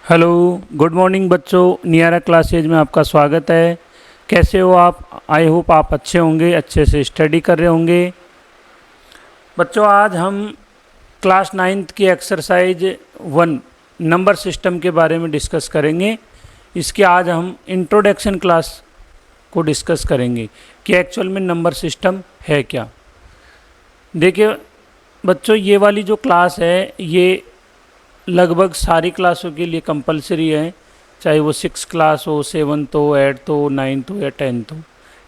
Hello, good morning बच्चों। नियारा classes में आपका स्वागत है। कैसे हो आप? आई होप आप अच्छे होंगे, अच्छे से स्टडी कर रहे होंगे। बच्चों, आज हम क्लास 9th की एक्सरसाइज 1 नंबर सिस्टम के बारे में डिस्कस करेंगे। इसके आज हम इंट्रोडक्शन क्लास को डिस्कस करेंगे कि एक्चुअल में नंबर सिस्टम है क्या। देखिए बच्चों, ये वाली जो क्लास है ये लगभग सारी क्लासों के लिए कंपलसरी है, चाहे वो 6 क्लास हो, 7th हो, 8th हो, 9th हो या 10th हो।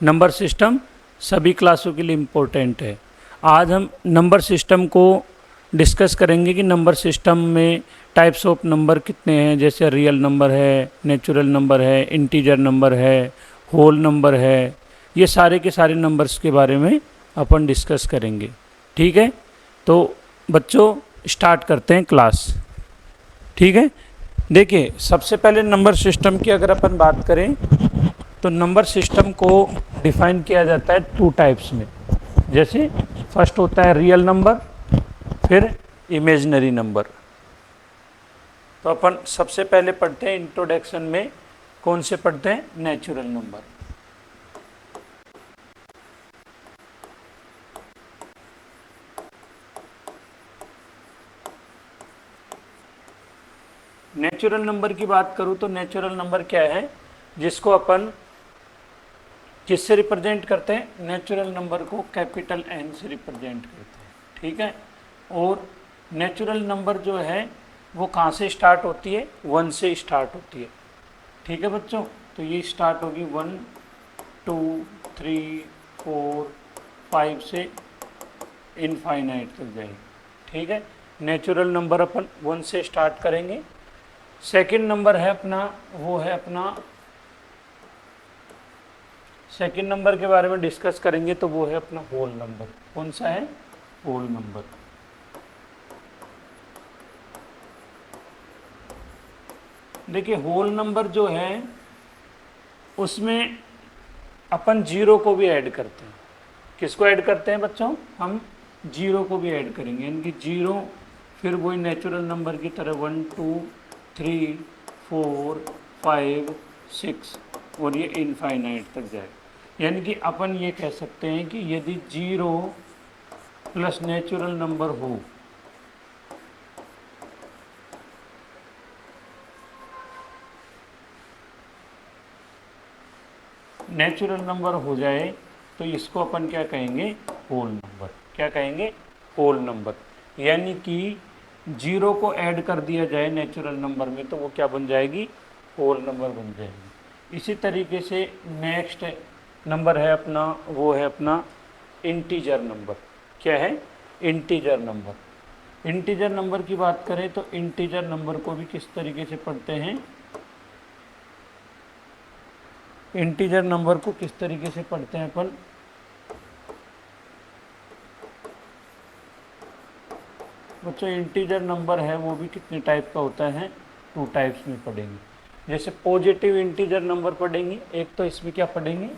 नंबर सिस्टम सभी क्लासों के लिए इम्पोर्टेंट है। आज हम नंबर सिस्टम को डिस्कस करेंगे कि नंबर सिस्टम में टाइप्स ऑफ नंबर कितने हैं, जैसे रियल नंबर है, नेचुरल नंबर है, इंटीजर नंबर है, होल नंबर है। ये सारे के सारे नंबर्स के बारे में अपन डिस्कस करेंगे। ठीक है, तो बच्चों स्टार्ट करते हैं क्लास। ठीक है, देखिए सबसे पहले नंबर सिस्टम की अगर अपन बात करें तो नंबर सिस्टम को डिफाइन किया जाता है 2 टाइप्स में। जैसे फर्स्ट होता है रियल नंबर, फिर इमेजिनरी नंबर। तो अपन सबसे पहले पढ़ते हैं इंट्रोडक्शन में कौन से पढ़ते हैं? Natural number. नेचुरल नंबर की बात करूं तो नेचुरल नंबर क्या है, जिसको अपन किससे रिप्रेजेंट करते हैं? नेचुरल नंबर को कैपिटल एन से रिप्रेजेंट करते हैं। ठीक है, और नेचुरल नंबर जो है वो कहाँ से स्टार्ट होती है? 1 से स्टार्ट होती है। ठीक है बच्चों, तो ये स्टार्ट होगी 1 2 3 4 5 से इनफाइनाइट तक जाएगी। ठीक है, नेचुरल नंबर अपन 1 से स्टार्ट करेंगे। सेकंड नंबर है अपना, वो है अपना सेकंड नंबर के बारे में डिस्कस करेंगे तो वो है अपना होल नंबर। कौन सा है? Whole number. देखिए होल नंबर जो है उसमें अपन जीरो को भी ऐड करते हैं। किसको ऐड करते हैं बच्चों? हम जीरो को भी ऐड करेंगे, यानी कि जीरो फिर वही नेचुरल नंबर की तरह 1 2 3 4 5 6 और ये इनफाइनाइट तक जाए। यानी कि अपन ये कह सकते हैं कि यदि जीरो प्लस नेचुरल नंबर हो नेचुरल नंबर हो जाए तो इसको अपन क्या कहेंगे? Whole number. क्या कहेंगे? Whole number. यानी कि जीरो को ऐड कर दिया जाए नेचुरल नंबर में तो वो क्या बन जाएगी? होल नंबर बन जाएगी। इसी तरीके से नेक्स्ट नंबर है अपना, वो है अपना इंटीजर नंबर। क्या है? Integer number. इंटीजर नंबर की बात करें तो इंटीजर नंबर को भी किस तरीके से पढ़ते हैं? इंटीजर नंबर को किस तरीके से पढ़ते हैं अपन? बच्चों इंटीजर नंबर है वो भी कितने टाइप का होता है? 2 टाइप्स में पढ़ेंगे। जैसे पॉजिटिव इंटीजर नंबर पढ़ेंगे, एक तो इसमें क्या पढ़ेंगे?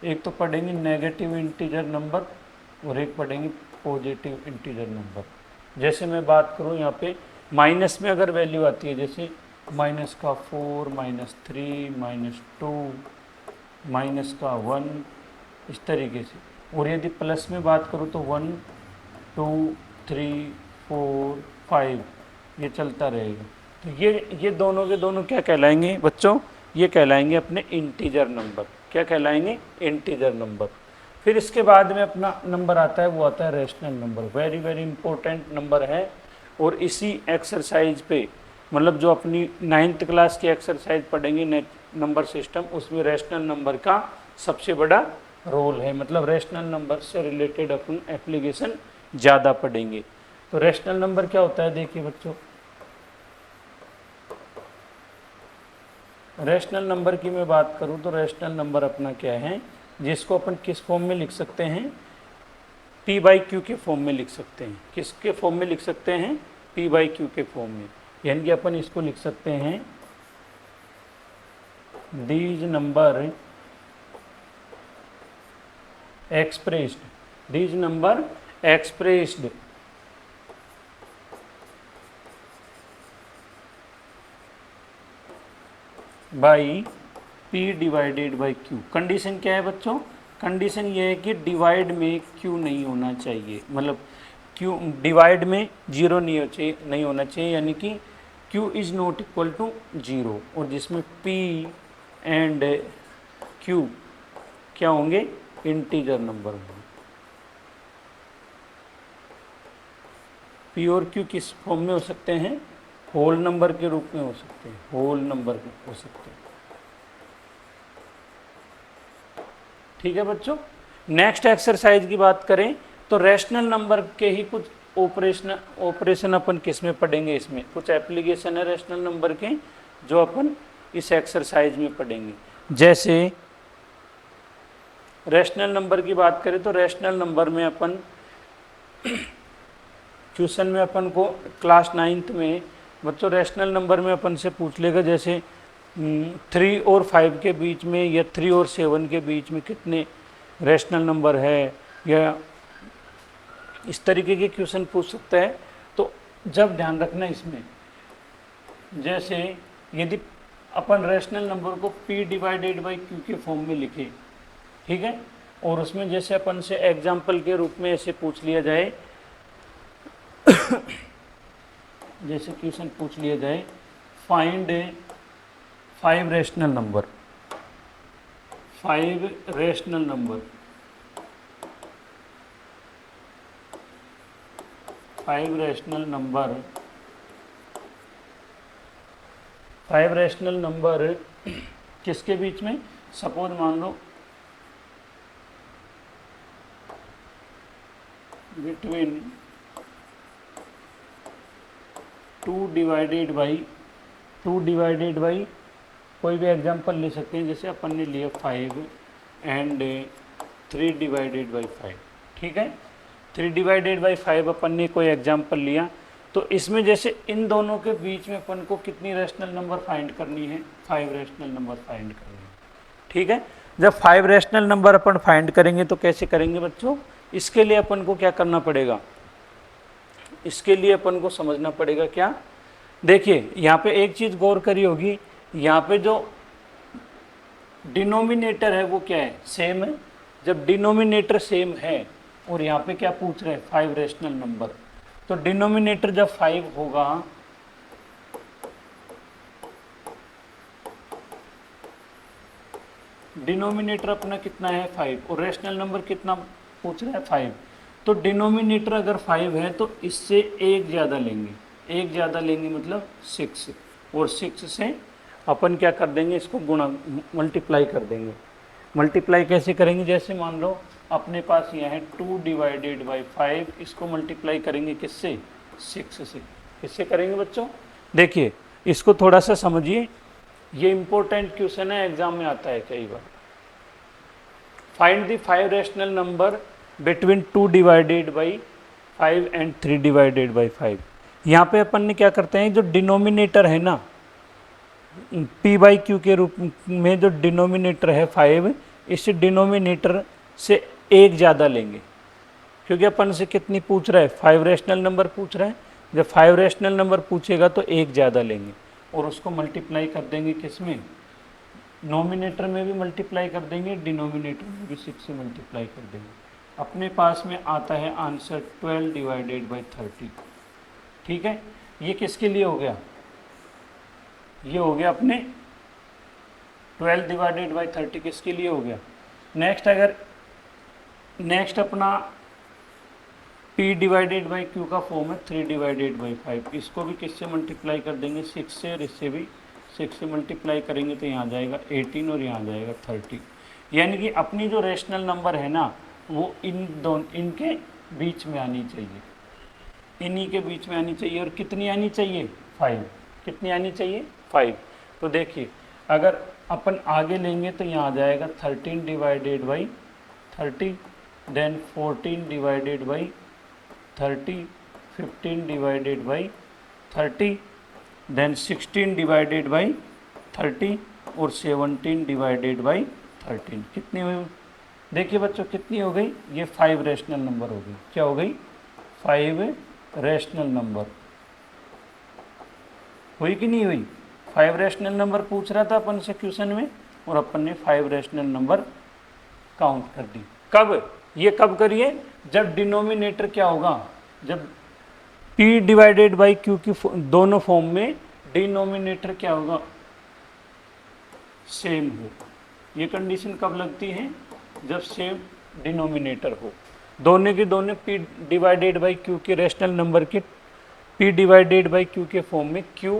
एक तो पढ़ेंगे नेगेटिव इंटीजर नंबर और एक पढ़ेंगे पॉजिटिव इंटीजर नंबर। जैसे मैं बात करूँ यहाँ पे माइनस में अगर वैल्यू आती है, जैसे माइनस का 4 -3 -2 माइनस का 1, इस तरीके से। और यदि प्लस में बात करूँ तो 1 2 3 4 5 ये चलता रहेगा। तो ये दोनों के दोनों क्या कहलाएंगे बच्चों? ये कहलाएंगे अपने इंटीजर नंबर। क्या कहलाएंगे? Integer number. फिर इसके बाद में अपना नंबर आता है, वो आता है rational number. Very very important number है। और इसी एक्सरसाइज पे मतलब जो अपनी 9th क्लास की एक्सरसाइज पढ़ेंगे नंबर सिस्टम, उसमें रेशनल नंबर का सबसे बड़ा रोल है। मतलब रेशनल नंबर से रिलेटेड अपन एप्लीकेशन ज़्यादा पढ़ेंगे। तो रेशनल नंबर क्या होता है? देखिए बच्चों, रेशनल नंबर की मैं बात करूं तो रेशनल नंबर अपना क्या है, जिसको अपन किस फॉर्म में लिख सकते हैं? p/q के फॉर्म में लिख सकते हैं। किसके फॉर्म में लिख सकते हैं? p/q के फॉर्म में। यानी कि अपन इसको लिख सकते हैं these number expressed, these number expressed by P divided by Q. Condition क्या है बच्चों? कंडीशन ये है कि डिवाइड में क्यू नहीं होना चाहिए, मतलब क्यू डिवाइड में जीरो नहीं होना चाहिए, यानी कि Q is not equal to zero, और जिसमें पी एंड क्यू क्या होंगे? इंटीजर नंबर होंगे। पी और क्यू किस फॉर्म में हो सकते हैं? होल नंबर के रूप में हो सकते हैं, होल नंबर हो सकते हैं। ठीक है बच्चों। नेक्स्ट एक्सरसाइज की बात करें तो रैशनल नंबर के ही कुछ ऑपरेशन अपन किस में पढ़ेंगे, इसमें कुछ एप्लीकेशन है रैशनल नंबर के जो अपन इस एक्सरसाइज में पढ़ेंगे। जैसे रैशनल नंबर की बात करें तो रैशनल नंबर में अपन ट्यूशन में अपन को क्लास 9th में बच्चों रैशनल नंबर में अपन से पूछ लेगा, जैसे 3 और 5 के बीच में या 3 और 7 के बीच में कितने रैशनल नंबर है, या इस तरीके के क्वेश्चन पूछ सकता है। तो जब ध्यान रखना इसमें, जैसे यदि अपन रैशनल नंबर को p डिवाइडेड बाई क्यू के फॉर्म में लिखे, ठीक है, और उसमें जैसे अपन से एग्जाम्पल के रूप में ऐसे पूछ लिया जाए जैसे क्वेश्चन पूछ लिया जाए find 5 rational number, 5 rational number, 5 rational number, 5 rational number किसके बीच में? सपोज मान लो बिटवीन 2 डिवाइडेड बाई कोई भी एग्जांपल ले सकते हैं, जैसे अपन ने लिया 5 एंड 3 डिवाइडेड बाई 5, ठीक है। 3 डिवाइडेड बाई 5 अपन ने कोई एग्जांपल लिया, तो इसमें जैसे इन दोनों के बीच में अपन को कितनी रैशनल नंबर फाइंड करनी है? 5 रैशनल नंबर फाइंड करनी है, ठीक है। जब 5 रैशनल नंबर अपन फाइंड करेंगे तो कैसे करेंगे बच्चों? इसके लिए अपन को क्या करना पड़ेगा? इसके लिए अपन को समझना पड़ेगा क्या? देखिए यहाँ पे एक चीज़ गौर करी होगी, यहाँ पे जो डिनोमिनेटर है वो क्या है? सेम है। जब डिनोमिनेटर सेम है और यहाँ पे क्या पूछ रहे हैं? 5 रैशनल नंबर, तो डिनोमिनेटर जब 5 होगा डिनोमिनेटर अपना कितना है? 5, और रैशनल नंबर कितना पूछ रहा है? 5। तो डिनोमिनेटर अगर 5 है तो इससे एक ज़्यादा लेंगे, एक ज़्यादा लेंगे मतलब 6, और 6 से अपन क्या कर देंगे? इसको गुणा मल्टीप्लाई कर देंगे। मल्टीप्लाई कैसे करेंगे? जैसे मान लो अपने पास यह है 2 डिवाइडेड बाई 5, इसको मल्टीप्लाई करेंगे किससे? 6 से। किससे करेंगे बच्चों? देखिए इसको थोड़ा सा समझिए, ये इंपॉर्टेंट क्वेश्चन है, एग्जाम में आता है कई बार। Find the 5 rational number between 2 divided by 5 and 3 divided by 5। यहाँ पे अपन ने क्या करते हैं, जो डिनोमिनेटर है ना p बाई क्यू के रूप में, जो डिनोमिनेटर है 5, इस डिनोमिनेटर से एक ज़्यादा लेंगे, क्योंकि अपन से कितनी पूछ रहा है? 5 रैशनल नंबर पूछ रहा है। जब 5 रैशनल नंबर पूछेगा तो एक ज़्यादा लेंगे और उसको मल्टीप्लाई कर देंगे किस में? नोमिनेटर में भी मल्टीप्लाई कर देंगे, डिनोमिनेटर में भी 6 से मल्टीप्लाई कर देंगे। अपने पास में आता है आंसर 12 डिवाइडेड बाई 30, ठीक है। ये किसके लिए हो गया? ये हो गया अपने 12 डिवाइडेड बाई 30 किसके लिए हो गया? नेक्स्ट अपना p डिवाइडेड बाई q का फॉर्म है 3 डिवाइडेड बाई 5, इसको भी किससे मल्टीप्लाई कर देंगे? 6 से, और इससे भी 6 से मल्टीप्लाई करेंगे तो यहाँ जाएगा 18 और यहाँ जाएगा 30। यानी कि अपनी जो रैशनल नंबर है ना वो इनके बीच में आनी चाहिए, इन्हीं के बीच में आनी चाहिए। और कितनी आनी चाहिए? 5। कितनी आनी चाहिए? 5। तो देखिए अगर अपन आगे लेंगे तो यहाँ आ जाएगा 13 divided by 30, then 14 divided by 30, 15 divided by 30, then 16 divided by 30, और 17 डिवाइडेड बाई 13। कितनी हुई? देखिए बच्चों कितनी हो गई? ये 5 रैशनल नंबर हो गई। क्या हो गई? 5 रैशनल नंबर हुई कि नहीं हुई? 5 रैशनल नंबर पूछ रहा था अपन से क्वेश्चन में, और अपन ने 5 रैशनल नंबर काउंट कर दी। कब? ये कब करिए? जब डिनोमिनेटर क्या होगा, जब p डिवाइडेड बाई q की दोनों फॉर्म में डिनोमिनेटर क्या होगा, सेम हो। ये कंडीशन कब लगती है? जब सेम डिनोमिनेटर हो, दोनों के दोनों p डिवाइडेड बाई q के रैशनल नंबर के p डिवाइडेड बाई q के फॉर्म में q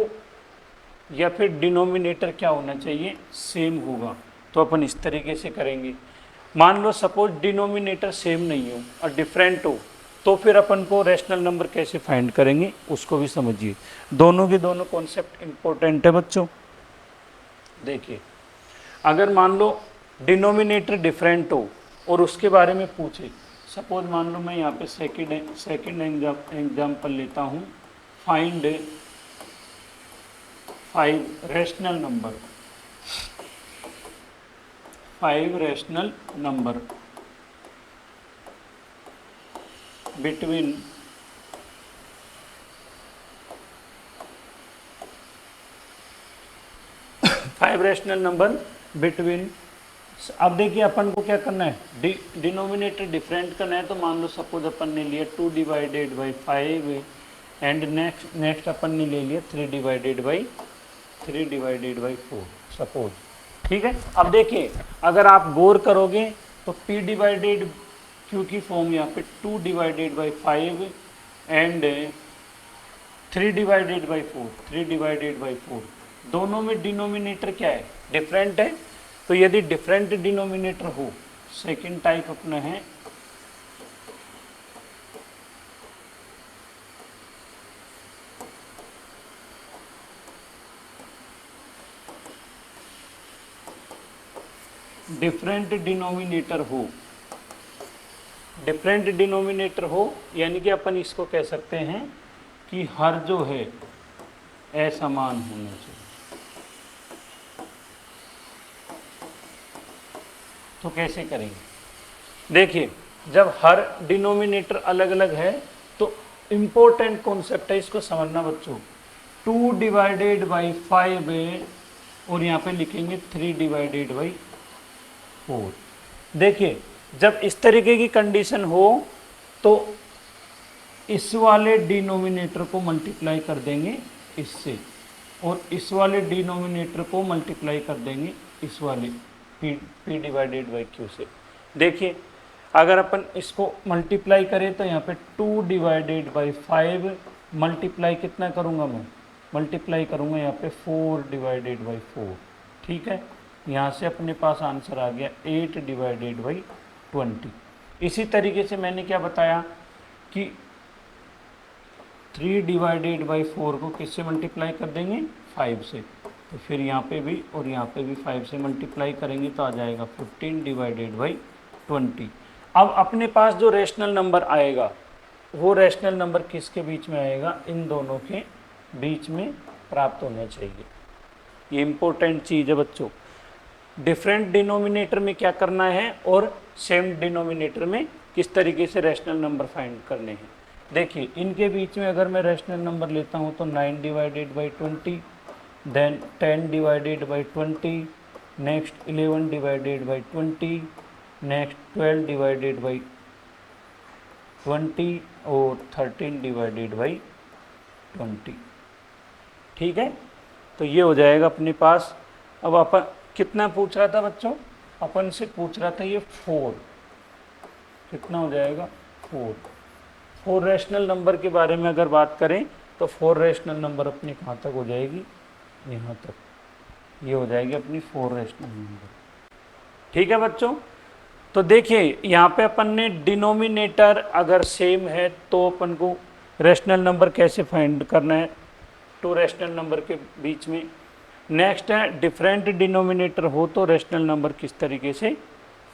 या फिर डिनोमिनेटर क्या होना चाहिए, सेम होगा। तो अपन इस तरीके से करेंगे। मान लो सपोज डिनोमिनेटर सेम नहीं हो और डिफरेंट हो, तो फिर अपन को रैशनल नंबर कैसे फाइंड करेंगे उसको भी समझिए। दोनों के दोनों कॉन्सेप्ट इंपॉर्टेंट है बच्चों। देखिए, अगर मान लो डिनोमिनेटर डिफरेंट हो और उसके बारे में पूछे, सपोज मान लो मैं यहाँ पे सेकेंड एग्जाम्पल लेता हूँ, find 5 rational number, 5 rational number between 5 rational number between. अब देखिए अपन को क्या करना है, डिनोमिनेटर डिफरेंट करना है। तो मान लो सपोज अपन ने लिया 2 डिवाइडेड बाई 5 एंड नेक्स्ट अपन ने ले लिया 3 डिवाइडेड बाई 4 सपोज, ठीक है। अब देखिए, अगर आप गौर करोगे तो p डिवाइडेड q की फॉर्म यहाँ पे 2 divided by 5 and 3 divided by 4, दोनों में डिनोमिनेटर क्या है, डिफरेंट है। तो यदि डिफरेंट डिनोमिनेटर हो, सेकंड टाइप अपना है डिफरेंट डिनोमिनेटर हो, यानी कि अपन इसको कह सकते हैं कि हर जो है असमान होना चाहिए। तो कैसे करेंगे? देखिए, जब हर डिनोमिनेटर अलग अलग है तो इम्पोर्टेंट कॉन्सेप्ट है, इसको समझना बच्चों। 2 डिवाइडेड बाई 5 और यहाँ पे लिखेंगे 3 डिवाइडेड बाई 4। देखिए, जब इस तरीके की कंडीशन हो तो इस वाले डिनोमिनेटर को मल्टीप्लाई कर देंगे इससे, और इस वाले डिनोमिनेटर को मल्टीप्लाई कर देंगे इस वाले p डिवाइडेड बाई q से। देखिए, अगर अपन इसको मल्टीप्लाई करें तो यहाँ पे 2 डिवाइडेड बाई 5 मल्टीप्लाई कितना करूँगा मैं, मल्टीप्लाई करूँगा यहाँ पे 4 डिवाइडेड बाई 4, ठीक है। यहाँ से अपने पास आंसर आ गया 8 डिवाइडेड बाई 20। इसी तरीके से मैंने क्या बताया कि 3 डिवाइडेड बाई 4 को किससे मल्टीप्लाई कर देंगे, 5 से। तो फिर यहाँ पे भी और यहाँ पे भी 5 से मल्टीप्लाई करेंगे तो आ जाएगा 15 डिवाइडेड बाई 20। अब अपने पास जो रैशनल नंबर आएगा वो रैशनल नंबर किसके बीच में आएगा, इन दोनों के बीच में प्राप्त होना चाहिए। ये इम्पोर्टेंट चीज़ है बच्चों। डिफरेंट डिनोमिनेटर में क्या करना है और सेम डिनोमिनेटर में किस तरीके से रैशनल नंबर फाइंड करने हैं। देखिए, इनके बीच में अगर मैं रैशनल नंबर लेता हूँ तो 9 divided by 20, then 10 divided by 20, next 11 divided by 20, next 12 divided by 20 और 13 डिवाइडेड बाई 20, ठीक है। तो ये हो जाएगा अपने पास। अब अपन कितना पूछ रहा था बच्चों, अपन से पूछ रहा था ये 4, कितना हो जाएगा 4 रैशनल नंबर के बारे में अगर बात करें तो 4 रैशनल नंबर अपनी कहाँ तक हो जाएगी, यहाँ तक, ये हो जाएगी अपनी 4 रैशनल नंबर, ठीक है बच्चों। तो देखिए, यहाँ पे अपन ने डिनोमिनेटर अगर सेम है तो अपन को रैशनल नंबर कैसे फाइंड करना है, 2 रैशनल नंबर के बीच में। नेक्स्ट है डिफरेंट डिनोमिनेटर हो तो रैशनल नंबर किस तरीके से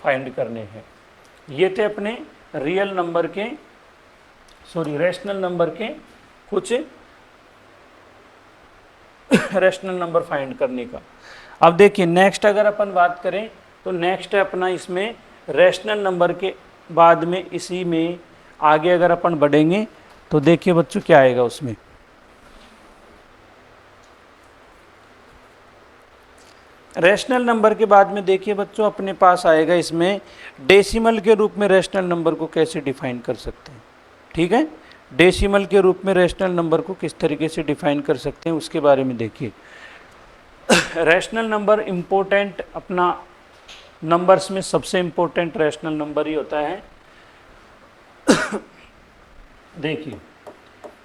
फाइंड करने हैं। ये थे अपने रैशनल नंबर के कुछ रैशनल नंबर फाइंड करने का। अब देखिए, नेक्स्ट अगर अपन बात करें तो नेक्स्ट है अपना इसमें रैशनल नंबर के बाद में इसी में आगे अगर अपन बढ़ेंगे तो देखिए बच्चों क्या आएगा उसमें। रैशनल नंबर के बाद में देखिए बच्चों अपने पास आएगा इसमें डेसिमल के रूप में रैशनल नंबर को कैसे डिफाइन कर सकते हैं। ठीक है, डेसिमल के रूप में रैशनल नंबर को किस तरीके से डिफाइन कर सकते हैं उसके बारे में देखिए। रैशनल नंबर इम्पोर्टेंट अपना नंबर्स में सबसे इम्पोर्टेंट रैशनल नंबर ही होता है। देखिए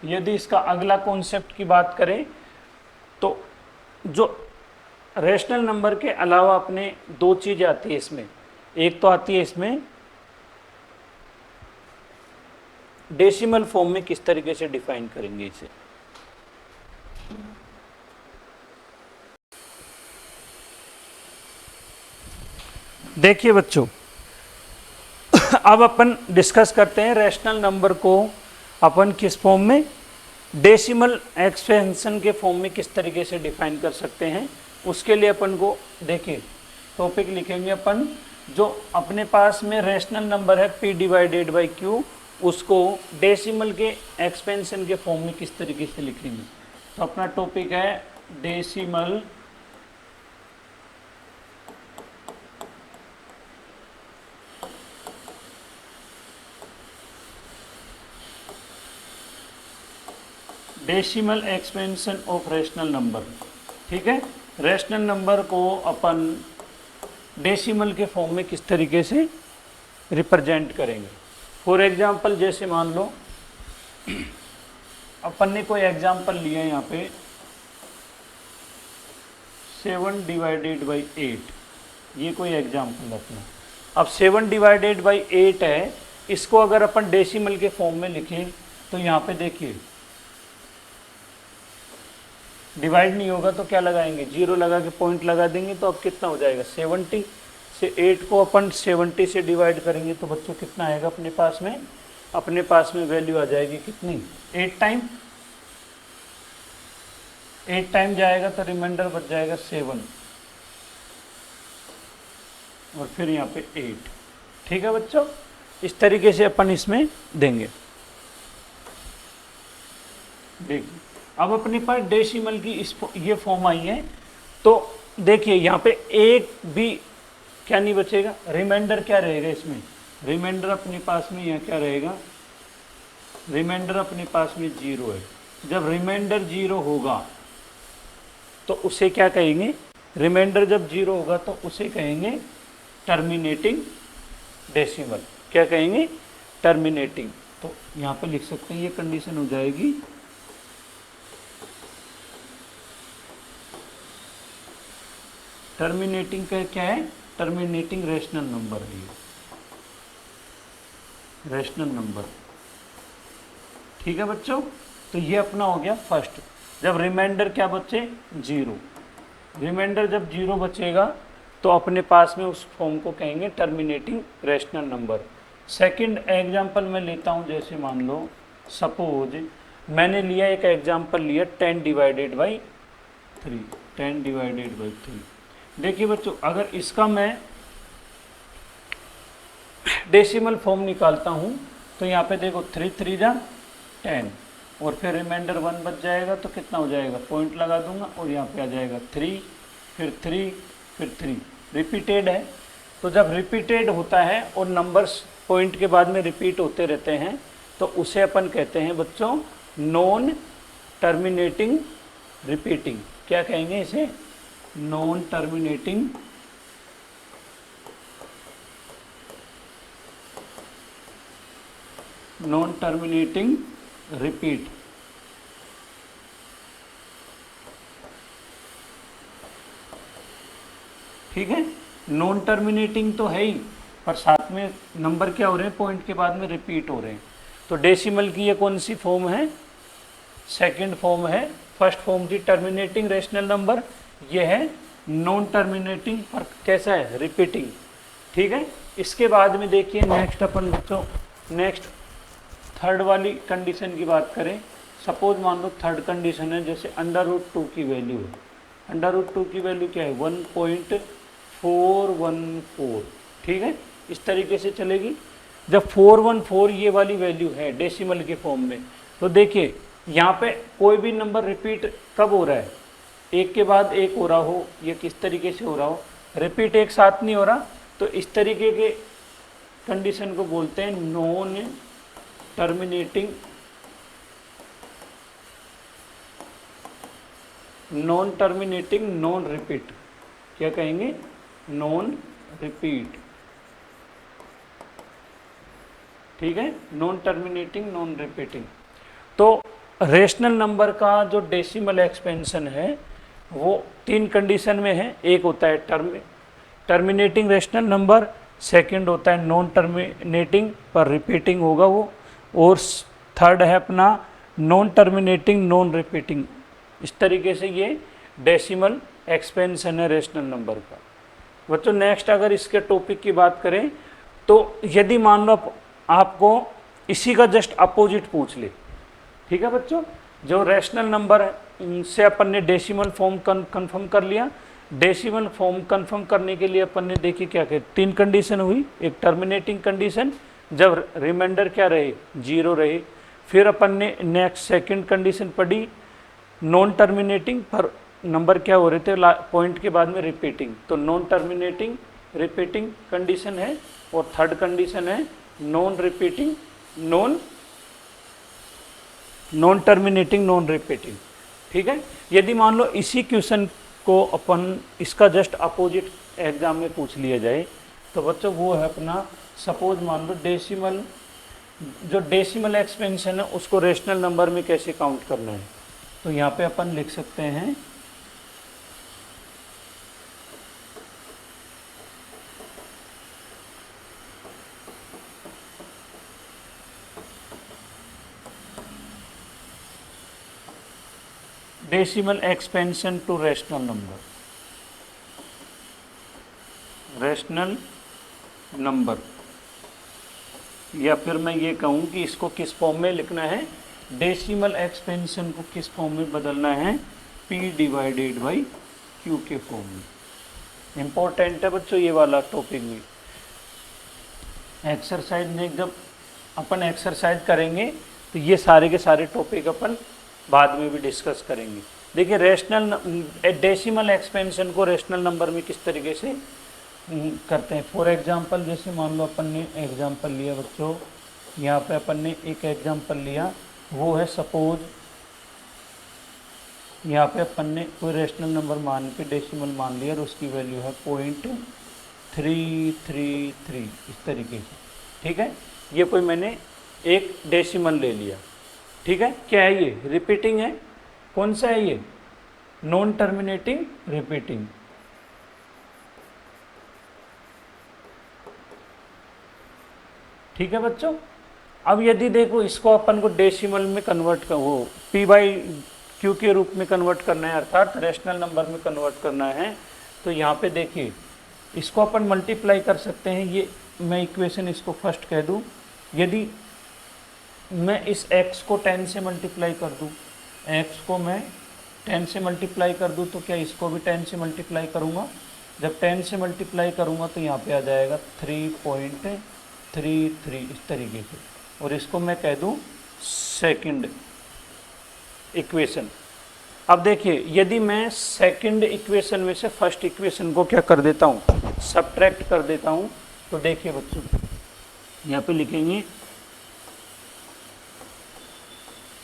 यदि इसका अगला कॉन्सेप्ट की बात करें तो जो रैशनल नंबर के अलावा अपने दो चीज़ आती है इसमें। एक तो आती है इसमें डेसिमल फॉर्म में किस तरीके से डिफाइन करेंगे इसे। देखिए बच्चों अब अपन डिस्कस करते हैं रैशनल नंबर को अपन किस फॉर्म में, डेसिमल एक्सपेंशन के फॉर्म में किस तरीके से डिफाइन कर सकते हैं। उसके लिए अपन को देखिए टॉपिक लिखेंगे अपन, जो अपने पास में रैशनल नंबर है p डिवाइडेड बाई q, उसको डेसिमल के एक्सपेंशन के फॉर्म में किस तरीके से लिखेंगे। तो अपना टॉपिक है decimal decimal expansion of rational number. ठीक है, रैशनल नंबर को अपन डेसिमल के फॉर्म में किस तरीके से रिप्रेजेंट करेंगे। फॉर एग्जांपल जैसे मान लो अपन ने कोई एग्जांपल लिया यहाँ पे 7 डिवाइडेड बाई 8, ये कोई एग्जांपल अपना। अब 7 डिवाइडेड बाई 8 है, इसको अगर अपन डेसिमल के फॉर्म में लिखें तो यहाँ पे देखिए डिवाइड नहीं होगा तो क्या लगाएंगे, 0 लगा के पॉइंट लगा देंगे। तो अब कितना हो जाएगा 70 से 8 को अपन 70 से डिवाइड करेंगे तो बच्चों कितना आएगा अपने पास में वैल्यू आ जाएगी कितनी, 8 टाइम जाएगा तो रिमाइंडर बच जाएगा 7 और फिर यहाँ पे 8। ठीक है बच्चों, इस तरीके से अपन इसमें देंगे। देखिए अब अपने पास डेसिमल की ये फॉर्म आई है, तो देखिए यहाँ पे एक भी क्या नहीं बचेगा, रिमाइंडर क्या रहेगा इसमें, रिमाइंडर अपने पास में यहाँ क्या रहेगा, रिमाइंडर अपने पास में 0 है। जब रिमाइंडर 0 होगा तो उसे क्या कहेंगे, रिमाइंडर जब 0 होगा तो उसे कहेंगे टर्मिनेटिंग डेसिमल। क्या कहेंगे, टर्मिनेटिंग। तो यहाँ पे लिख सकते हैं ये कंडीशन हो जाएगी टर्मिनेटिंग का क्या है, टर्मिनेटिंग रैशनल नंबर है, रैशनल नंबर। ठीक है बच्चों, तो ये अपना हो गया फर्स्ट। जब रिमाइंडर क्या बचे 0, रिमाइंडर जब 0 बचेगा तो अपने पास में उस फॉर्म को कहेंगे terminating rational number. Second example मैं लेता हूँ, जैसे मान लो सपोज मैंने लिया एक एग्जांपल लिया 10 डिवाइडेड बाई 3, 10 डिवाइडेड बाई 3। देखिए बच्चों अगर इसका मैं डेसिमल फॉर्म निकालता हूँ तो यहाँ पे देखो 3 3 जा 10 और फिर रिमाइंडर 1 बच जाएगा तो कितना हो जाएगा, पॉइंट लगा दूंगा और यहाँ पे आ जाएगा 3 फिर 3 फिर 3, रिपीटेड है। तो जब रिपीटेड होता है और नंबर्स पॉइंट के बाद में रिपीट होते रहते हैं तो उसे अपन कहते हैं बच्चों नॉन टर्मिनेटिंग रिपीटिंग। क्या कहेंगे इसे, नॉन टर्मिनेटिंग रिपीट। ठीक है, नॉन टर्मिनेटिंग तो है ही पर साथ में नंबर क्या हो रहे हैं, पॉइंट के बाद में रिपीट हो रहे हैं। तो डेसिमल की ये कौन सी फॉर्म है, सेकंड फॉर्म है। फर्स्ट फॉर्म थी टर्मिनेटिंग रैशनल नंबर, ये है नॉन टर्मिनेटिंग पर कैसा है, रिपीटिंग। ठीक है, इसके बाद में देखिए नेक्स्ट अपन बच्चों नेक्स्ट थर्ड वाली कंडीशन की बात करें। सपोज मान लो थर्ड कंडीशन है, जैसे √2 की वैल्यू है, √2 की वैल्यू क्या है 1.414। ठीक है, इस तरीके से चलेगी। जब 414 ये वाली वैल्यू है डेसिमल के फॉर्म में, तो देखिए यहाँ पे कोई भी नंबर रिपीट कब हो रहा है, एक के बाद एक हो रहा हो, ये किस तरीके से हो रहा हो, रिपीट एक साथ नहीं हो रहा, तो इस तरीके के कंडीशन को बोलते हैं नॉन टर्मिनेटिंग नॉन रिपीट। क्या कहेंगे? Non repeat. ठीक है, नॉन टर्मिनेटिंग नॉन रिपीटिंग। तो रेशनल नंबर का जो डेसिमल एक्सपेंशन है वो 3 कंडीशन में है। एक होता है टर्मिनेटिंग रेशनल नंबर, सेकंड होता है नॉन टर्मिनेटिंग पर रिपीटिंग होगा वो, और थर्ड है अपना नॉन टर्मिनेटिंग नॉन रिपीटिंग। इस तरीके से ये डेसिमल एक्सपेंशन है रेशनल नंबर का। बच्चों नेक्स्ट अगर इसके टॉपिक की बात करें तो यदि मान लो आपको इसी का जस्ट अपोजिट पूछ ले, ठीक है बच्चों, जो रेशनल नंबर है से अपन ने डेसिमल फॉर्म कंफर्म कर लिया। डेसिमल फॉर्म कंफर्म करने के लिए अपन ने देखी क्या क्या 3 कंडीशन हुई। एक टर्मिनेटिंग कंडीशन जब रिमाइंडर क्या रहे 0 रहे, फिर अपन ने नेक्स्ट सेकंड कंडीशन पढ़ी नॉन टर्मिनेटिंग पर नंबर क्या हो रहे थे पॉइंट के बाद में रिपीटिंग, तो नॉन टर्मिनेटिंग रिपीटिंग कंडीशन है, और थर्ड कंडीशन है non repeating non terminating non repeating. ठीक है, यदि मान लो इसी क्वेश्चन को अपन इसका जस्ट अपोजिट एग्जाम में पूछ लिया जाए तो बच्चों वो है अपना, सपोज मान लो डेसिमल, जो डेसिमल एक्सपेंशन है उसको रेशनल नंबर में कैसे काउंट करना है, तो यहाँ पे अपन लिख सकते हैं decimal expansion to rational number, या फिर मैं ये कहूँ कि इसको किस फॉर्म में लिखना है, डेसिमल एक्सपेंशन को किस फॉर्म में बदलना है, P डिवाइडेड बाई Q के फॉर्म में। इम्पोर्टेंट है बच्चों ये वाला टॉपिक भी। एक्सरसाइज में जब अपन एक्सरसाइज करेंगे तो ये सारे के सारे टॉपिक अपन बाद में भी डिस्कस करेंगे। देखिए रेशनल डेसिमल एक्सपेंशन को रेशनल नंबर में किस तरीके से करते हैं। फॉर एग्जांपल जैसे मान लो अपन ने एग्जांपल लिया बच्चों, यहाँ पे अपन ने एक एग्जांपल लिया, वो है सपोज यहाँ पे अपन ने कोई रेशनल नंबर मान के डेसिमल मान लिया और उसकी वैल्यू है 0.333 इस तरीके से। ठीक है, ये कोई मैंने एक डेसिमल ले लिया। ठीक है, क्या है ये, रिपीटिंग है, कौन सा है ये, नॉन टर्मिनेटिंग रिपीटिंग। ठीक है बच्चों, अब यदि देखो इसको अपन को डेसिमल में कन्वर्ट कर वो P/Q के रूप में कन्वर्ट करना है, अर्थात रेशनल नंबर में कन्वर्ट करना है, तो यहाँ पे देखिए इसको अपन मल्टीप्लाई कर सकते हैं। ये मैं इक्वेशन इसको फर्स्ट कह दूँ, यदि मैं इस x को 10 से मल्टीप्लाई कर दूँ, x को मैं 10 से मल्टीप्लाई कर दूँ तो क्या इसको भी 10 से मल्टीप्लाई करूँगा, जब 10 से मल्टीप्लाई करूँगा तो यहाँ पे आ जाएगा 3.33 इस तरीके से, और इसको मैं कह दूँ सेकंड इक्वेशन। अब देखिए यदि मैं सेकंड इक्वेशन में से फर्स्ट इक्वेशन को क्या कर देता हूँ, सब्ट्रैक्ट कर देता हूँ, तो देखिए बच्चों यहाँ पे लिखेंगे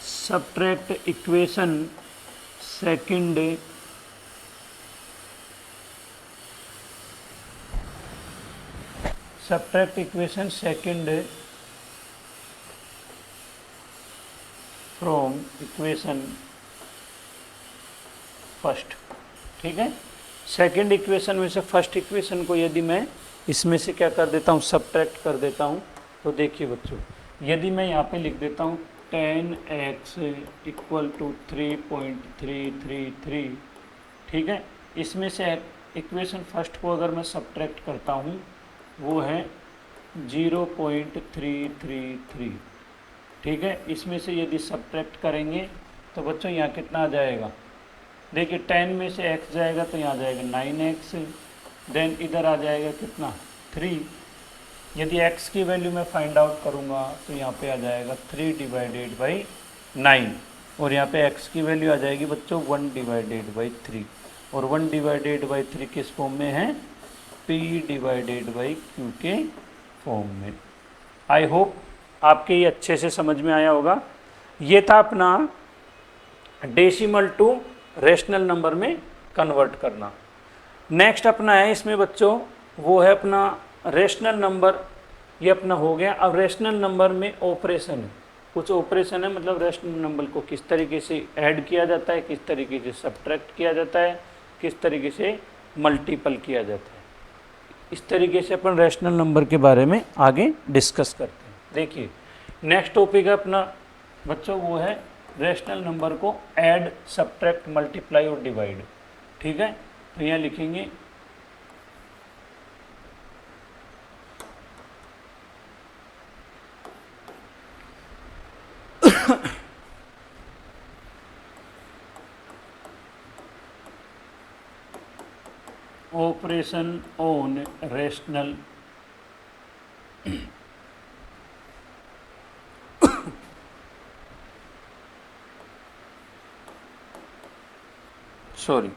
subtract equation second from equation first. ठीक है, सेकंड इक्वेशन में से फर्स्ट इक्वेशन को यदि मैं इसमें से क्या कर देता हूँ, सब्ट्रैक्ट कर देता हूँ, तो देखिए बच्चों यदि मैं यहाँ पे लिख देता हूँ 10x इक्वल टू 3.333, ठीक है, इसमें से इक्वेशन फर्स्ट को अगर मैं सब्ट्रैक्ट करता हूँ वो है 0.333। ठीक है, इसमें से यदि सब्ट्रैक्ट करेंगे तो बच्चों यहाँ कितना आ जाएगा, देखिए 10 में से x जाएगा तो यहाँ जाएगा 9x, देन इधर आ जाएगा कितना 3। यदि x की वैल्यू मैं फाइंड आउट करूँगा तो यहाँ पे आ जाएगा 3 डिवाइडेड बाई 9। और यहाँ पे x की वैल्यू आ जाएगी बच्चों 1/3, और 1/3 किस फॉर्म में है, p/q के फॉर्म में। आई होप आपके ये अच्छे से समझ में आया होगा। ये था अपना डेसिमल टू रेशनल नंबर में कन्वर्ट करना। नेक्स्ट अपना है इसमें बच्चों, वो है अपना रेशनल नंबर। ये अपना हो गया। अब रेशनल नंबर में ऑपरेशन है, कुछ ऑपरेशन है, मतलब रेशनल नंबर को किस तरीके से ऐड किया जाता है, किस तरीके से सब्ट्रैक्ट किया जाता है, किस तरीके से मल्टीपल किया जाता है। इस तरीके से अपन रेशनल नंबर के बारे में आगे डिस्कस करते हैं। देखिए नेक्स्ट टॉपिक है अपना बच्चों, वो है रेशनल नंबर को ऐड, सब्ट्रैक्ट, मल्टीप्लाई और डिवाइड। ठीक है, तो यहाँ लिखेंगे ऑपरेशन ऑन रेशनल सॉरी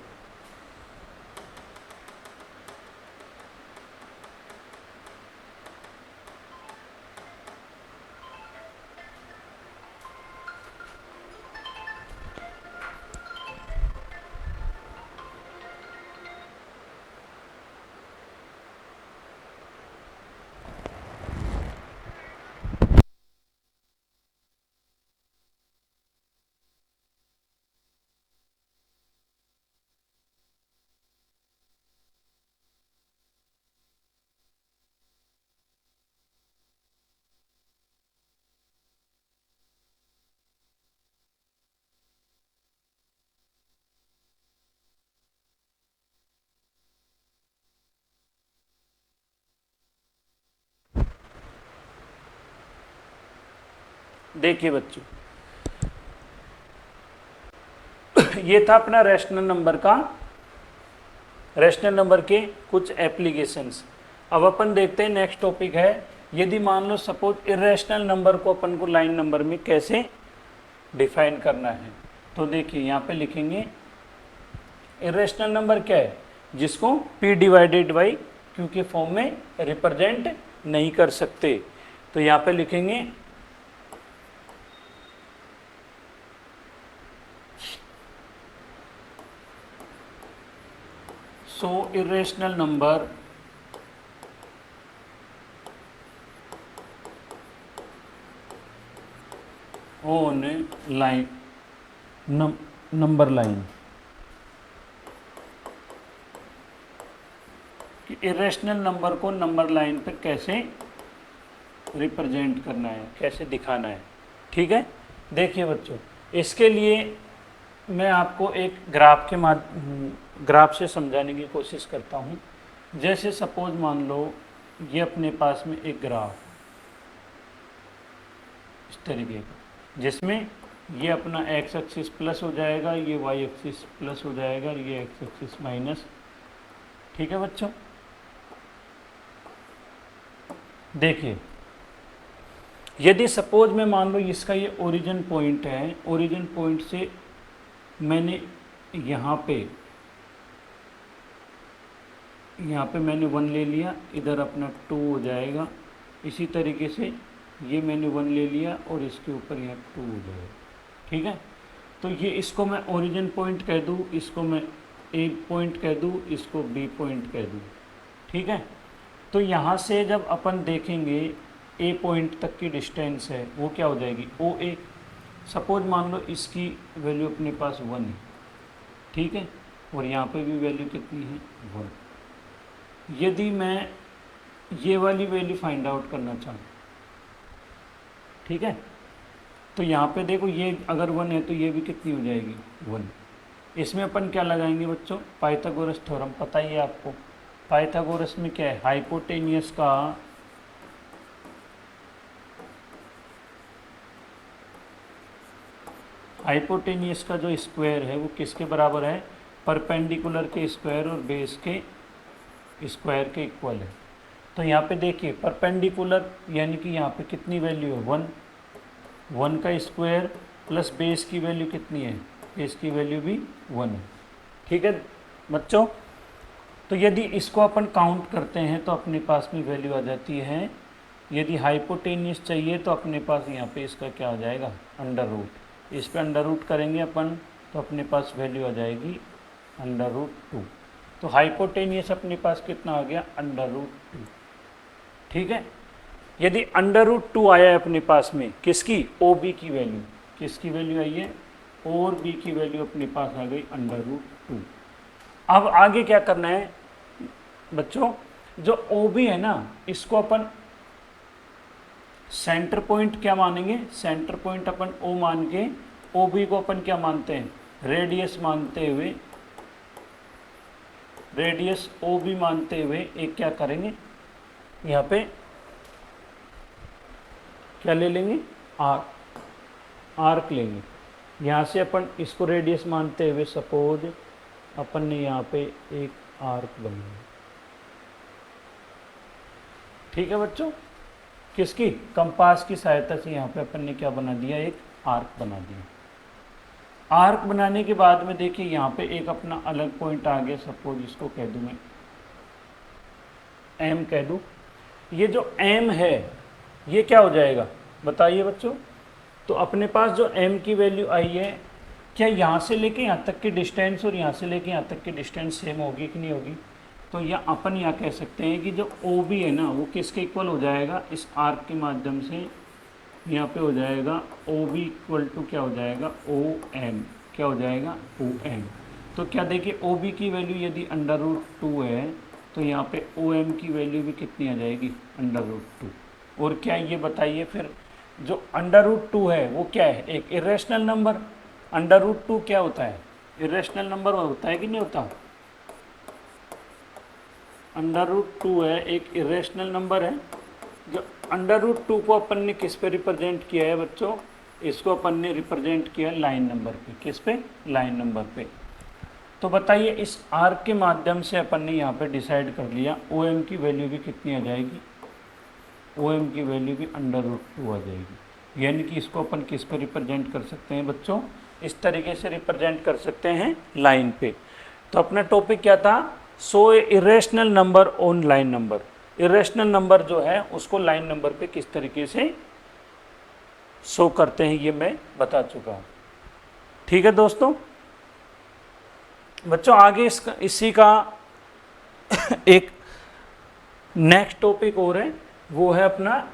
देखिए बच्चों, ये था अपना रेशनल नंबर का, रेशनल नंबर के कुछ एप्लीकेशंस। अब अपन देखते हैं नेक्स्ट टॉपिक है, यदि मान लो सपोज इरेशनल नंबर को अपन को लाइन नंबर में कैसे डिफाइन करना है। तो देखिए यहाँ पे लिखेंगे इरेशनल नंबर क्या है, जिसको p/q के फॉर्म में रिप्रेजेंट नहीं कर सकते। तो यहाँ पे लिखेंगे so irrational number on line number line, कि इरेशनल नंबर को नंबर लाइन पर कैसे रिप्रेजेंट करना है, कैसे दिखाना है। ठीक है, देखिए बच्चों, इसके लिए मैं आपको एक ग्राफ से समझाने की कोशिश करता हूँ। जैसे सपोज मान लो ये अपने पास में एक ग्राफ इस तरीके का, जिसमें ये अपना एक्स एक्सिस प्लस हो जाएगा, ये वाई एक्सिस प्लस हो जाएगा, ये एक्स एक्सिस माइनस। ठीक है बच्चों, देखिए यदि सपोज मैं मान लो इसका ये ओरिजिन पॉइंट है, ओरिजिन पॉइंट से मैंने यहाँ पे मैंने 1 ले लिया, इधर अपना 2 हो जाएगा। इसी तरीके से ये मैंने 1 ले लिया और इसके ऊपर यहाँ 2 हो जाएगा। ठीक है, तो ये इसको मैं ओरिजिन पॉइंट कह दूँ, इसको मैं ए पॉइंट कह दूँ, इसको बी पॉइंट कह दूँ। ठीक है, तो यहाँ से जब अपन देखेंगे ए पॉइंट तक की डिस्टेंस है वो क्या हो जाएगी, ओ ए। सपोज मान लो इसकी वैल्यू अपने पास 1 है। ठीक है, और यहाँ पे भी वैल्यू कितनी है, 1। यदि मैं ये वाली वैल्यू फाइंड आउट करना चाहूँ, ठीक है, तो यहाँ पे देखो ये अगर 1 है तो ये भी कितनी हो जाएगी, 1। इसमें अपन क्या लगाएंगे बच्चों, पाइथागोरस थ्योरम, पता ही है आपको। पाइथागोरस में क्या है, हाइपोटेनियस का जो स्क्वायर है वो किसके बराबर है, परपेंडिकुलर के स्क्वायर और बेस के स्क्वायर के इक्वल है। तो यहाँ पे देखिए परपेंडिकुलर यानी कि यहाँ पे कितनी वैल्यू है, 1 का स्क्वायर प्लस बेस की वैल्यू कितनी है, बेस की वैल्यू भी 1 है। ठीक है बच्चों, तो यदि इसको अपन काउंट करते हैं तो अपने पास में वैल्यू आ जाती है, यदि हाइपोटेनियस चाहिए तो अपने पास यहाँ पे इसका क्या आ जाएगा, अंडर रूट। इस पे अंडर रूट करेंगे अपन तो अपने पास वैल्यू आ जाएगी अंडर रूट 2। तो हाइपोटेनियस अपने पास कितना आ गया, अंडर रूट 2। ठीक है, यदि अंडर रूट 2 आया है अपने पास में, किसकी, ओ बी की वैल्यू, किसकी वैल्यू आई है, और बी की वैल्यू अपने पास आ गई अंडर रूट 2। अब आगे क्या करना है बच्चों, जो ओ बी है ना, इसको अपन सेंटर पॉइंट क्या मानेंगे, सेंटर पॉइंट अपन ओ मान के ओ बी को अपन क्या मानते हैं, रेडियस मानते हुए, रेडियस ओ बी मानते हुए एक क्या करेंगे, यहाँ पे क्या ले लेंगे, आर्क लेंगे। यहाँ से अपन इसको रेडियस मानते हुए सपोज अपन ने यहाँ पे एक आर्क बनाया। ठीक है बच्चों, किसकी, कंपास की सहायता से यहाँ पे अपन ने क्या बना दिया, एक आर्क बना दिया। आर्क बनाने के बाद में देखिए यहाँ पे एक अपना अलग पॉइंट आ गया, सपोज इसको कह दूँ मैं एम कह दूँ। ये जो एम है ये क्या हो जाएगा बताइए बच्चों, तो अपने पास जो m की वैल्यू आई है, क्या यहाँ से लेके यहाँ तक की डिस्टेंस और यहाँ से लेके यहाँ तक की डिस्टेंस सेम होगी कि नहीं होगी, तो या अपन यहाँ कह सकते हैं कि जो ओ बी है ना वो किसके इक्वल हो जाएगा, इस आर्क के माध्यम से यहाँ पे हो जाएगा ओ बी इक्वल टू क्या हो जाएगा, ओ एम, क्या हो जाएगा, ओ एम। तो क्या देखिए ओ बी की वैल्यू यदि अंडर रूट 2 है तो यहाँ पे ओ एम की वैल्यू भी कितनी आ जाएगी, अंडर रूट 2। और क्या ये बताइए फिर, जो अंडर रूट 2 है वो क्या है, एक इरेशनल नंबर। अंडर रूट 2 क्या होता है, इरेशनल नंबर होता है कि नहीं होता, अंडर रूट 2 है, एक इरेशनल नंबर है। जो अंडर रूट 2 को अपन ने किस पे रिप्रेजेंट किया है बच्चों, इसको अपन ने रिप्रेजेंट किया लाइन नंबर पे, किस पे, लाइन नंबर पे। तो बताइए इस आर्क के माध्यम से अपन ने यहाँ पे डिसाइड कर लिया ओ एम की वैल्यू भी कितनी आ जाएगी, ओ एम की वैल्यू भी अंडर रूट 2 आ जाएगी। यानी कि इसको अपन किस पे रिप्रेजेंट कर सकते हैं बच्चों, इस तरीके से रिप्रेजेंट कर सकते हैं लाइन पे। तो अपना टॉपिक क्या था, so irrational number on line number. Irrational number जो है उसको लाइन नंबर पे किस तरीके से शो करते हैं ये मैं बता चुका हूँ। ठीक है दोस्तों, बच्चों आगे इसी का एक नेक्स्ट टॉपिक और है, वो है अपना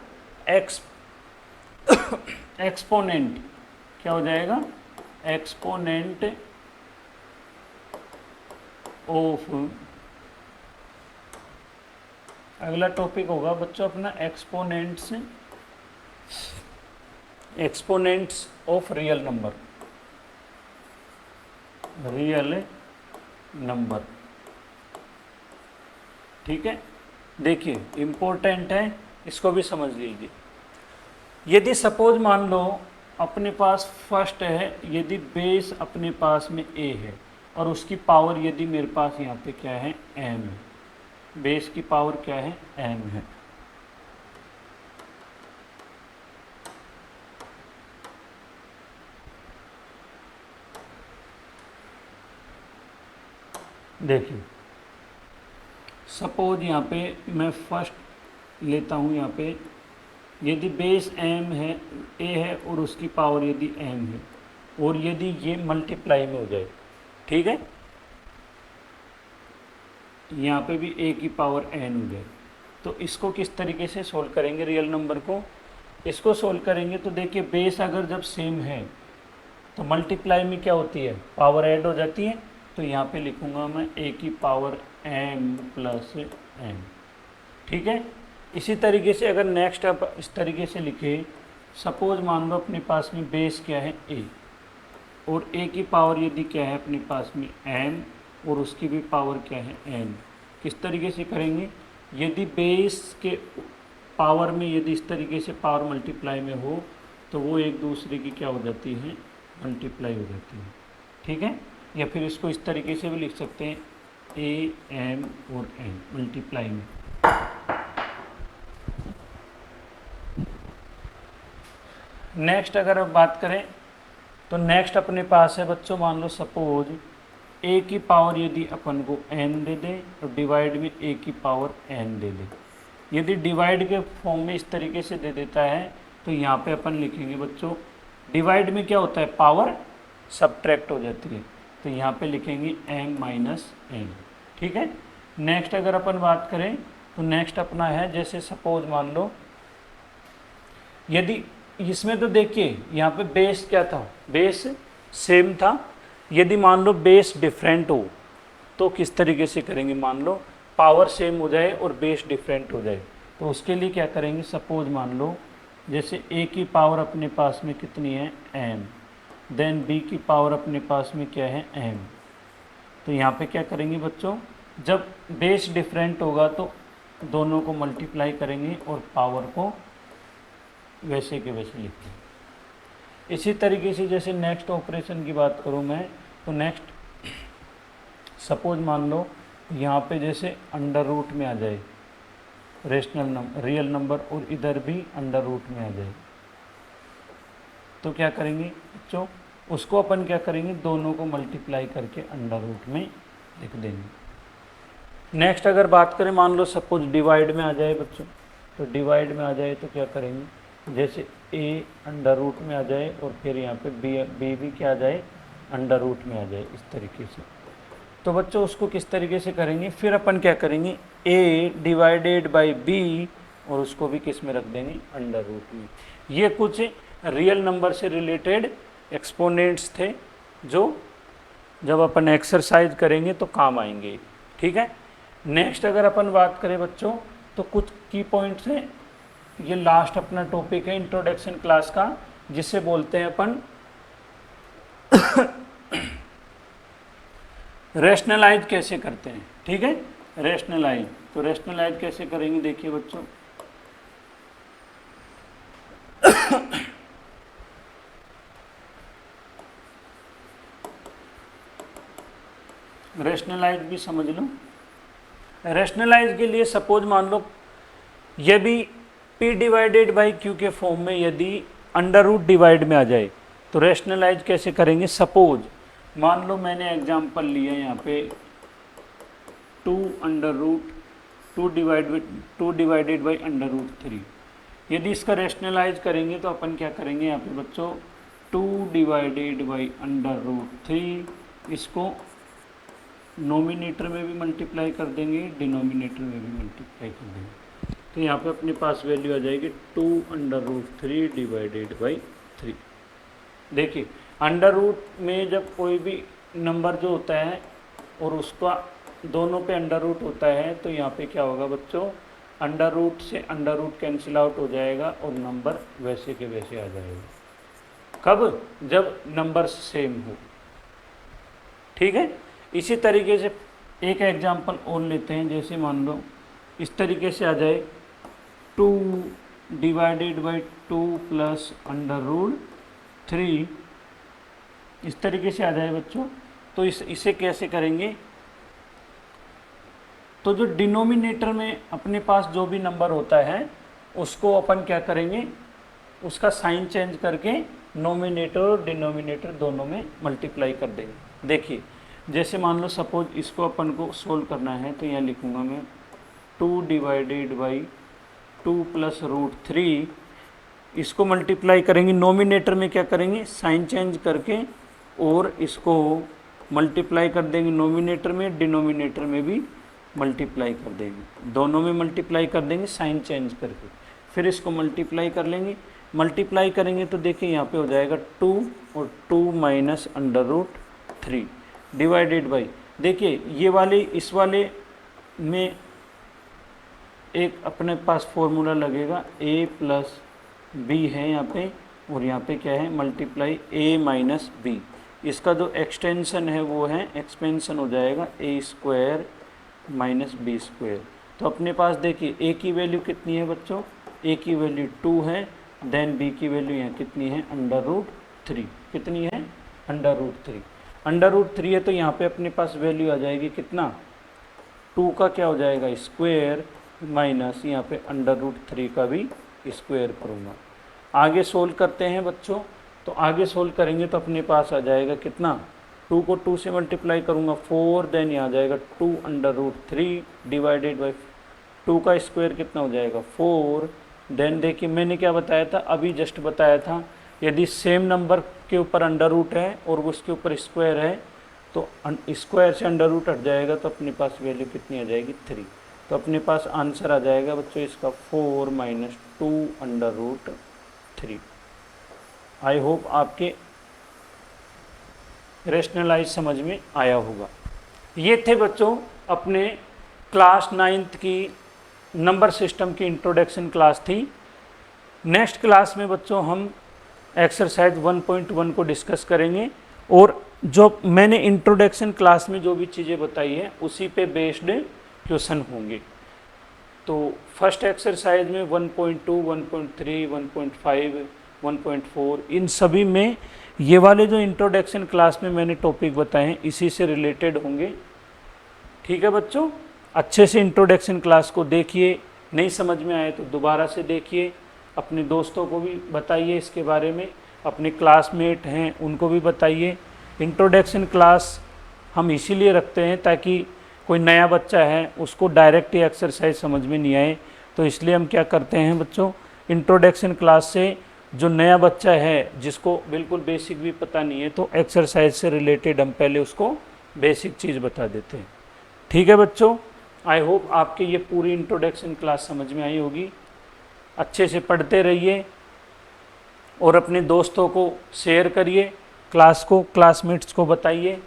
एक्सपोनेंट। क्या हो जाएगा, एक्सपोनेंट ऑफ, अगला टॉपिक होगा बच्चों अपना exponents of real number, real number. ठीक है, देखिए इम्पोर्टेंट है, इसको भी समझ लीजिए। यदि सपोज मान लो अपने पास फर्स्ट है, यदि बेस अपने पास में ए है और उसकी पावर यदि मेरे पास यहाँ पे क्या है, एम है, बेस की पावर क्या है, एम है। देखिए सपोज यहाँ पे मैं फर्स्ट लेता हूँ, यहाँ पे यदि बेस एम है, ए है और उसकी पावर यदि एम है, और यदि ये मल्टीप्लाई में हो जाए, ठीक है, यहाँ पे भी ए की पावर एन हो जाए, तो इसको किस तरीके से सोल्व करेंगे रियल नंबर को, इसको सोल्व करेंगे तो देखिए बेस अगर जब सेम है तो मल्टीप्लाई में क्या होती है, पावर ऐड हो जाती है। तो यहाँ पे लिखूँगा मैं ए की पावर एम प्लस एन। ठीक है, इसी तरीके से अगर नेक्स्ट आप इस तरीके से लिखे, सपोज मान लो अपने पास में बेस क्या है ए, और ए की पावर यदि क्या है अपने पास में एम, और उसकी भी पावर क्या है एन। किस तरीके से करेंगे, यदि बेस के पावर में यदि इस तरीके से पावर मल्टीप्लाई में हो तो वो एक दूसरे की क्या हो जाती है, मल्टीप्लाई हो जाती है। ठीक है, या फिर इसको इस तरीके से भी लिख सकते हैं, ए एम और एन मल्टीप्लाई में। नेक्स्ट अगर अब बात करें तो नेक्स्ट अपने पास है बच्चों, मान लो सपोज a की पावर यदि अपन को n दे दे तो डिवाइड में a की पावर n दे दे। यदि डिवाइड के फॉर्म में इस तरीके से दे देता है तो यहाँ पे अपन लिखेंगे बच्चों, डिवाइड में क्या होता है, पावर सब्ट्रैक्ट हो जाती है, तो यहाँ पे लिखेंगे m माइनस n। ठीक है। नेक्स्ट अगर अपन बात करें तो नेक्स्ट अपना है, जैसे सपोज मान लो यदि इसमें तो देखिए यहाँ पे बेस क्या था, बेस सेम था। यदि मान लो बेस डिफरेंट हो तो किस तरीके से करेंगे, मान लो पावर सेम हो जाए और बेस डिफरेंट हो जाए तो उसके लिए क्या करेंगे, सपोज मान लो जैसे a की पावर अपने पास में कितनी है m, देन b की पावर अपने पास में क्या है m। तो यहाँ पे क्या करेंगे बच्चों, जब बेस डिफरेंट होगा तो दोनों को मल्टीप्लाई करेंगे और पावर को वैसे के वैसे लिखते हैं। इसी तरीके से जैसे नेक्स्ट ऑपरेशन की बात करूँ मैं, तो नेक्स्ट सपोज मान लो यहाँ पे जैसे अंडर रूट में आ जाए रेशनल नंबर, रियल नंबर, और इधर भी अंडर रूट में आ जाए तो क्या करेंगे बच्चों, उसको अपन क्या करेंगे, दोनों को मल्टीप्लाई करके अंडर रूट में लिख देंगे। नेक्स्ट अगर बात करें, मान लो सपोज डिवाइड में आ जाए बच्चों, तो डिवाइड में आ जाए तो क्या करेंगे, जैसे a अंडर रूट में आ जाए और फिर यहाँ पे b भी क्या आ जाए, अंडर रूट में आ जाए, इस तरीके से। तो बच्चों उसको किस तरीके से करेंगे, फिर अपन क्या करेंगे, a डिवाइडेड बाई b और उसको भी किस में रख देंगे, अंडर रूट में। ये कुछ रियल नंबर से रिलेटेड एक्सपोनेंट्स थे जो जब अपन एक्सरसाइज करेंगे तो काम आएंगे। ठीक है। नेक्स्ट अगर अपन बात करें बच्चों तो कुछ की पॉइंट्स हैं, ये लास्ट अपना टॉपिक है इंट्रोडक्शन क्लास का, जिसे बोलते हैं अपन रैशनलाइज कैसे करते हैं। ठीक है, रैशनलाइज। तो रैशनलाइज कैसे करेंगे, देखिए बच्चों रैशनलाइज भी समझ लो। रैशनलाइज के लिए सपोज मान लो यदि p डिवाइडेड बाई q के फॉर्म में यदि अंडर रूट डिवाइड में आ जाए तो रैशनलाइज कैसे करेंगे। सपोज मान लो मैंने एग्जांपल लिया यहाँ पे 2 डिवाइडेड बाई अंडर रूट 3। यदि इसका रैशनलाइज करेंगे तो अपन क्या करेंगे यहाँ पे बच्चों, 2 डिवाइडेड बाई अंडर रूट 3, इसको नोमिनेटर में भी मल्टीप्लाई कर देंगे, डिनोमिनेटर में भी मल्टीप्लाई कर देंगे, तो यहाँ पे अपने पास वैल्यू आ जाएगी 2 अंडर रूट 3 डिवाइडेड बाई 3। देखिए अंडर रूट में जब कोई भी नंबर जो होता है और उसका दोनों पे अंडर रूट होता है तो यहाँ पे क्या होगा बच्चों, अंडर रूट से अंडर रूट कैंसिल आउट हो जाएगा और नंबर वैसे के वैसे आ जाएगा। कब, जब नंबर सेम हो। ठीक है। इसी तरीके से एक एग्जांपल और लेते हैं, जैसे मान लो इस तरीके से आ जाए 2 divided by 2 plus under root 3, इस तरीके से आ जाए बच्चों। तो इसे कैसे करेंगे, तो जो डिनोमिनेटर में अपने पास जो भी नंबर होता है उसको अपन क्या करेंगे, उसका साइन चेंज करके नोमिनेटर और डिनोमिनेटर दोनों में मल्टीप्लाई कर देंगे। देखिए जैसे मान लो सपोज इसको अपन को सोल्व करना है तो यहाँ लिखूँगा मैं 2 डिवाइडेड बाई 2 प्लस रूट 3, इसको मल्टीप्लाई करेंगे, नोमिनेटर में क्या करेंगे, साइन चेंज करके और इसको मल्टीप्लाई कर देंगे नोमिनेटर में, डिनोमिनेटर में भी मल्टीप्लाई कर देंगे, दोनों में मल्टीप्लाई कर देंगे साइन चेंज करके, फिर इसको मल्टीप्लाई कर लेंगे। मल्टीप्लाई करेंगे तो देखिए यहाँ पे हो जाएगा 2 और 2 minus under root 3 divided by, देखिए ये वाले इस वाले में एक अपने पास फॉर्मूला लगेगा a प्लस बी है यहाँ पे, और यहाँ पे क्या है मल्टीप्लाई a माइनस बी, इसका जो एक्सटेंशन है वो है एक्सपेंशन हो जाएगा a square minus B square. तो अपने पास देखिए a की वैल्यू कितनी है बच्चों, a की वैल्यू 2 है, देन b की वैल्यू यहाँ कितनी है अंडर रूट 3, कितनी है अंडर रूट 3, अंडर रूट 3 है तो यहाँ पे अपने पास वैल्यू आ जाएगी कितना, 2 का क्या हो जाएगा स्क्वायर माइनस यहाँ पे अंडर रूट 3 का भी स्क्वायर करूँगा। आगे सोल्व करते हैं बच्चों, तो आगे सोल्व करेंगे तो अपने पास आ जाएगा कितना, 2 को 2 से मल्टीप्लाई करूँगा 4, देन ये आ जाएगा 2√3 डिवाइडेड बाई 2 का स्क्वायर कितना हो जाएगा 4। देन देखिए मैंने क्या बताया था, अभी जस्ट बताया था, यदि सेम नंबर के ऊपर अंडर रूट है और उसके ऊपर स्क्वायर है तो स्क्वायर से अंडर रूट हट जाएगा तो अपने पास वैल्यू कितनी आ जाएगी 3। तो अपने पास आंसर आ जाएगा बच्चों इसका 4 - 2√3। आई होप आपके रेशनलाइज समझ में आया होगा। ये थे बच्चों अपने क्लास 9th की नंबर सिस्टम की इंट्रोडक्शन क्लास थी। नेक्स्ट क्लास में बच्चों हम एक्सरसाइज 1.1 को डिस्कस करेंगे और जो मैंने इंट्रोडक्शन क्लास में जो भी चीज़ें बताई है उसी पे बेस्ड क्वेश्चन होंगे। तो फर्स्ट एक्सरसाइज में 1.2, 1.3, 1.5, 1.4 इन सभी में ये वाले जो इंट्रोडक्शन क्लास में मैंने टॉपिक बताए हैं इसी से रिलेटेड होंगे। ठीक है बच्चों, अच्छे से इंट्रोडक्शन क्लास को देखिए, नहीं समझ में आए तो दोबारा से देखिए, अपने दोस्तों को भी बताइए इसके बारे में, अपने क्लासमेट हैं उनको भी बताइए। इंट्रोडक्शन क्लास हम इसीलिए रखते हैं ताकि कोई नया बच्चा है उसको डायरेक्ट ही एक्सरसाइज समझ में नहीं आए, तो इसलिए हम क्या करते हैं बच्चों, इंट्रोडक्शन क्लास से जो नया बच्चा है जिसको बिल्कुल बेसिक भी पता नहीं है तो एक्सरसाइज से रिलेटेड हम पहले उसको बेसिक चीज़ बता देते हैं। ठीक है बच्चों, आई होप आपके ये पूरी इंट्रोडक्शन क्लास समझ में आई होगी। अच्छे से पढ़ते रहिए और अपने दोस्तों को शेयर करिए, क्लास को क्लासमेट्स को बताइए।